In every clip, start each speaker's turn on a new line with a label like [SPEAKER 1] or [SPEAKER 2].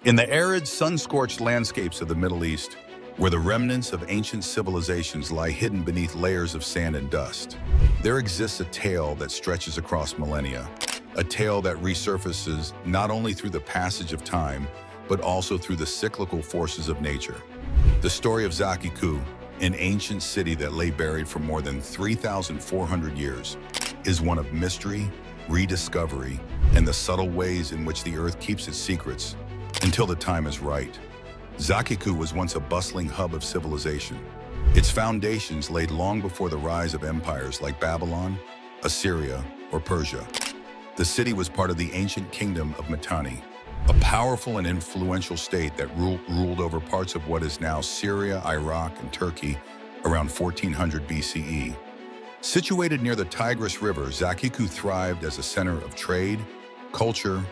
[SPEAKER 1] In the arid, sun-scorched landscapes of the Middle East, where the remnants of ancient civilizations lie hidden beneath layers of sand and dust, there exists a tale that stretches across millennia, a tale that resurfaces not only through the passage of time, but also through the cyclical forces of nature. The story of Zakhiku, an ancient city that lay buried for more than 3,400 years, is one of mystery, rediscovery, and the subtle ways in which the earth keeps its secrets until the time is right. Zakhiku was once a bustling hub of civilization. Its foundations laid long before the rise of empires like Babylon, Assyria, or Persia. The city was part of the ancient kingdom of Mitanni, a powerful and influential state that ruled over parts of what is now Syria, Iraq, and Turkey around 1400 BCE. Situated near the Tigris River, Zakhiku thrived as a center of trade, culture,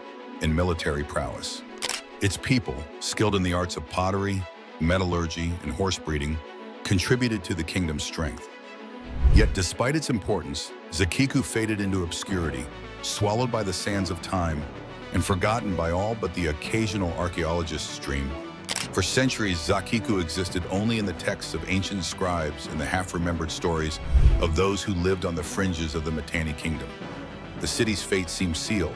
[SPEAKER 1] and military prowess. Its people, skilled in the arts of pottery, metallurgy, and horse breeding, contributed to the kingdom's strength. Yet despite its importance, Zakhiku faded into obscurity, swallowed by the sands of time, and forgotten by all but the occasional archaeologist's dream. For centuries, Zakhiku existed only in the texts of ancient scribes and the half-remembered stories of those who lived on the fringes of the Mitanni Kingdom. The city's fate seemed sealed,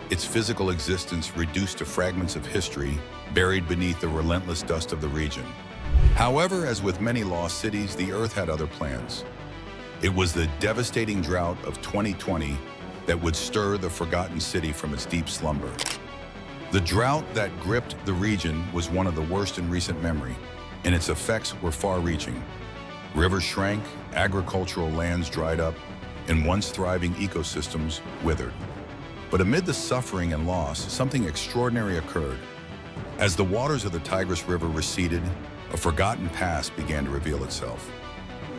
[SPEAKER 1] its physical existence reduced to fragments of history buried beneath the relentless dust of the region. However, as with many lost cities, the earth had other plans. It was the devastating drought of 2020 that would stir the forgotten city from its deep slumber. The drought that gripped the region was one of the worst in recent memory, and its effects were far-reaching. Rivers shrank, agricultural lands dried up, and once thriving ecosystems withered. But amid the suffering and loss, something extraordinary occurred. As the waters of the Tigris River receded, a forgotten past began to reveal itself.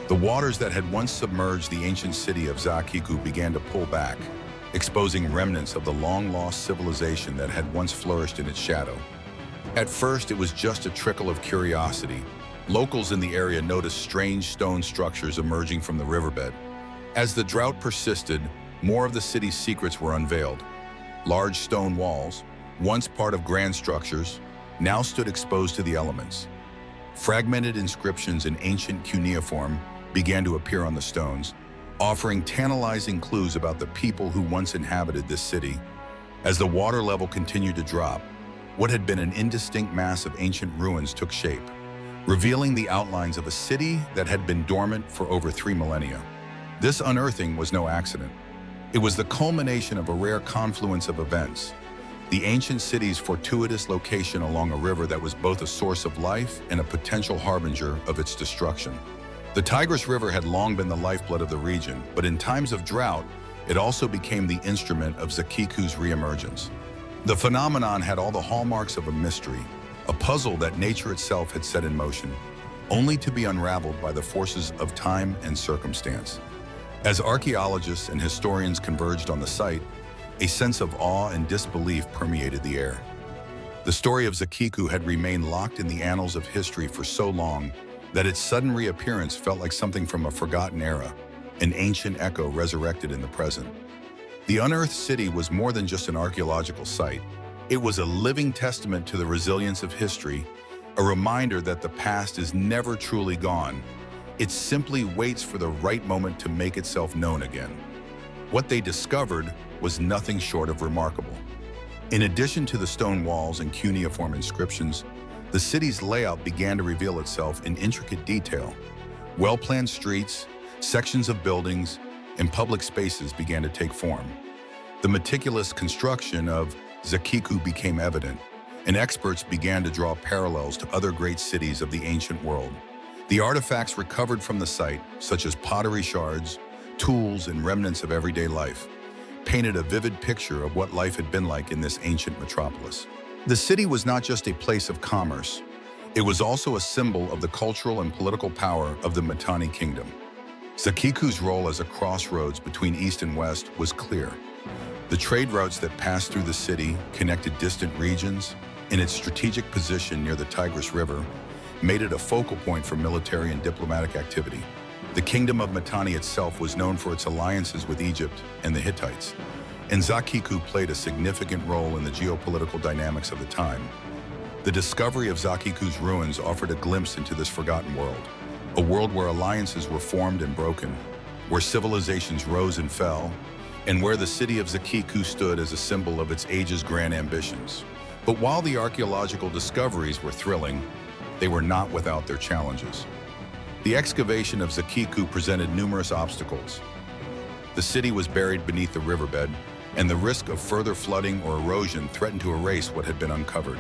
[SPEAKER 1] The waters that had once submerged the ancient city of Zakhiku began to pull back, exposing remnants of the long-lost civilization that had once flourished in its shadow. At first, it was just a trickle of curiosity. Locals in the area noticed strange stone structures emerging from the riverbed. As the drought persisted, more of the city's secrets were unveiled. Large stone walls, once part of grand structures, now stood exposed to the elements. Fragmented inscriptions in ancient cuneiform began to appear on the stones, offering tantalizing clues about the people who once inhabited this city. As the water level continued to drop, what had been an indistinct mass of ancient ruins took shape, revealing the outlines of a city that had been dormant for over 3 millennia. This unearthing was no accident. It was the culmination of a rare confluence of events, the ancient city's fortuitous location along a river that was both a source of life and a potential harbinger of its destruction. The Tigris River had long been the lifeblood of the region, but in times of drought, it also became the instrument of Zakhiku's reemergence. The phenomenon had all the hallmarks of a mystery, a puzzle that nature itself had set in motion, only to be unraveled by the forces of time and circumstance. As archaeologists and historians converged on the site, a sense of awe and disbelief permeated the air. The story of Zakhiku had remained locked in the annals of history for so long that its sudden reappearance felt like something from a forgotten era, an ancient echo resurrected in the present. The unearthed city was more than just an archaeological site. It was a living testament to the resilience of history, a reminder that the past is never truly gone. It simply waits for the right moment to make itself known again. What they discovered was nothing short of remarkable. In addition to the stone walls and cuneiform inscriptions, the city's layout began to reveal itself in intricate detail. Well-planned streets, sections of buildings, and public spaces began to take form. The meticulous construction of Zakhiku became evident, and experts began to draw parallels to other great cities of the ancient world. The artifacts recovered from the site, such as pottery shards, tools, and remnants of everyday life, painted a vivid picture of what life had been like in this ancient metropolis. The city was not just a place of commerce, it was also a symbol of the cultural and political power of the Mitanni Kingdom. Zakhiku's role as a crossroads between East and West was clear. The trade routes that passed through the city connected distant regions, and its strategic position near the Tigris River made it a focal point for military and diplomatic activity. The Kingdom of Mitanni itself was known for its alliances with Egypt and the Hittites, and Zakhiku played a significant role in the geopolitical dynamics of the time. The discovery of Zakhiku's ruins offered a glimpse into this forgotten world, a world where alliances were formed and broken, where civilizations rose and fell, and where the city of Zakhiku stood as a symbol of its age's grand ambitions. But while the archaeological discoveries were thrilling, they were not without their challenges. The excavation of Zakhiku presented numerous obstacles. The city was buried beneath the riverbed, and the risk of further flooding or erosion threatened to erase what had been uncovered.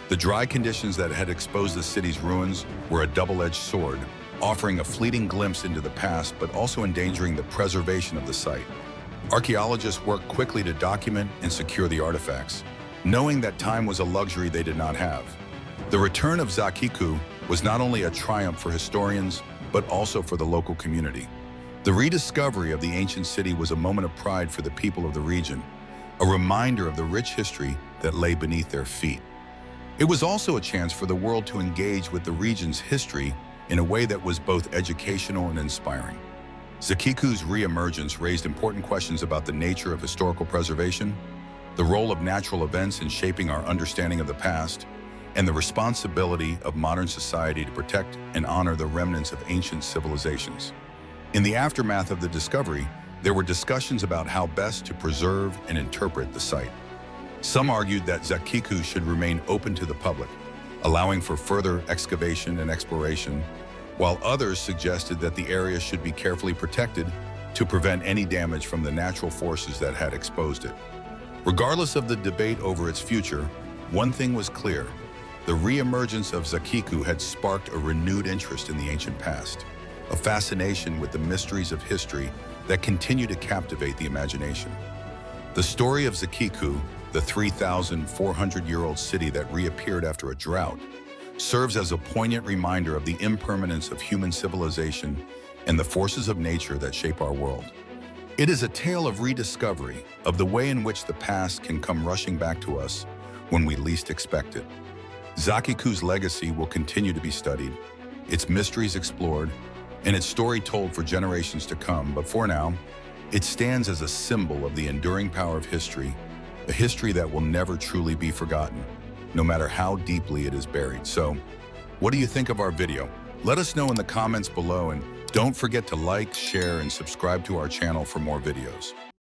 [SPEAKER 1] The dry conditions that had exposed the city's ruins were a double-edged sword, offering a fleeting glimpse into the past but also endangering the preservation of the site. Archaeologists worked quickly to document and secure the artifacts, knowing that time was a luxury they did not have. The return of Zakhiku was not only a triumph for historians, but also for the local community. The rediscovery of the ancient city was a moment of pride for the people of the region, a reminder of the rich history that lay beneath their feet. It was also a chance for the world to engage with the region's history in a way that was both educational and inspiring. Zakhiku's re-emergence raised important questions about the nature of historical preservation, the role of natural events in shaping our understanding of the past, and the responsibility of modern society to protect and honor the remnants of ancient civilizations. In the aftermath of the discovery, there were discussions about how best to preserve and interpret the site. Some argued that Zakhiku should remain open to the public, allowing for further excavation and exploration, while others suggested that the area should be carefully protected to prevent any damage from the natural forces that had exposed it. Regardless of the debate over its future, one thing was clear: the re-emergence of Zakhiku had sparked a renewed interest in the ancient past, a fascination with the mysteries of history that continue to captivate the imagination. The story of Zakhiku, the 3,400-year-old city that reappeared after a drought, serves as a poignant reminder of the impermanence of human civilization and the forces of nature that shape our world. It is a tale of rediscovery, of the way in which the past can come rushing back to us when we least expect it. Zakhiku's legacy will continue to be studied, its mysteries explored, and its story told for generations to come, but for now, it stands as a symbol of the enduring power of history, a history that will never truly be forgotten, no matter how deeply it is buried. So, what do you think of our video? Let us know in the comments below, and don't forget to like, share, and subscribe to our channel for more videos.